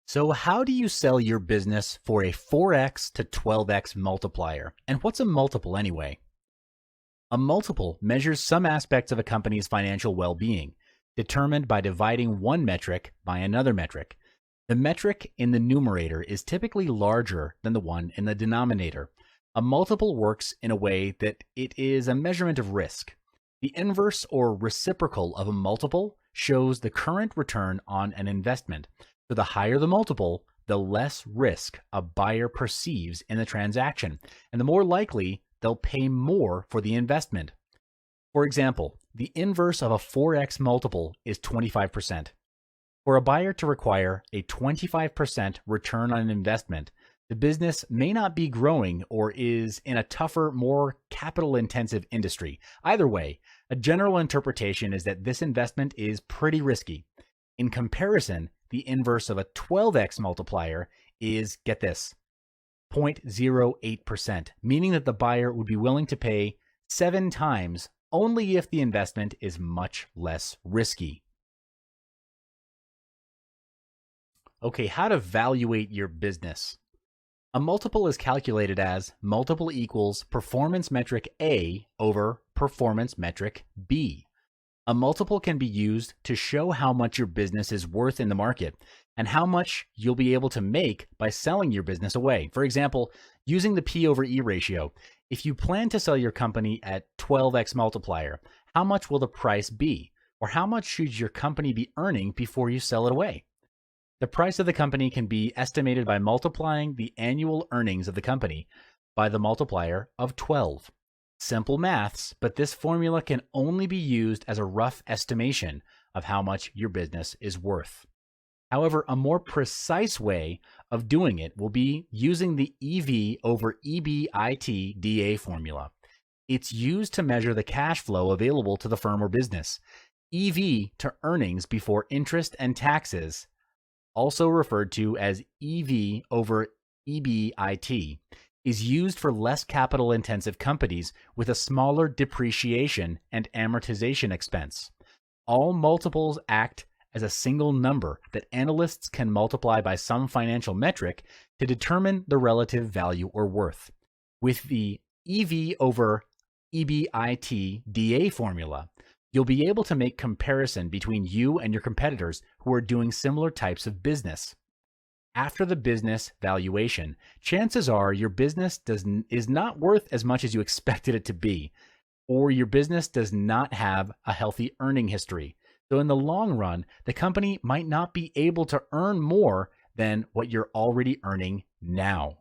So, how do you sell your business for a 4x to 12x multiplier? And what's a multiple anyway? A multiple measures some aspects of a company's financial well being, determined by dividing one metric by another metric. The metric in the numerator is typically larger than the one in the denominator. A multiple works in a way that it is a measurement of risk. The inverse or reciprocal of a multiple shows the current return on an investment. So the higher the multiple, the less risk a buyer perceives in the transaction, and the more likely they'll pay more for the investment. For example, the inverse of a 4x multiple is 25%. For a buyer to require a 25% return on an investment, the business may not be growing or is in a tougher, more capital intensive industry. Either way, a general interpretation is that this investment is pretty risky. In comparison, the inverse of a 12x multiplier is, get this, 0.08%, meaning that the buyer would be willing to pay 7 times only if the investment is much less risky. Okay, how to evaluate your business. A multiple is calculated as multiple equals performance metric A over performance metric B. A multiple can be used to show how much your business is worth in the market and how much you'll be able to make by selling your business away. For example, using the P over E ratio, if you plan to sell your company at 12x multiplier, how much will the price be? Or how much should your company be earning before you sell it away? The price of the company can be estimated by multiplying the annual earnings of the company by the multiplier of 12. Simple maths, but this formula can only be used as a rough estimation of how much your business is worth. However, a more precise way of doing it will be using the EV over EBIT DA formula. It's used to measure the cash flow available to the firm or business. EV to earnings before interest and taxes, also referred to as EV over EBIT, is used for less capital-intensive companies with a smaller depreciation and amortization expense. All multiples act as a single number that analysts can multiply by some financial metric to determine the relative value or worth. With the EV over EBIT DA formula, you'll be able to make comparison between you and your competitors who are doing similar types of business. After the business valuation, chances are your business is not worth as much as you expected it to be, or your business does not have a healthy earning history. So in the long run, the company might not be able to earn more than what you're already earning now.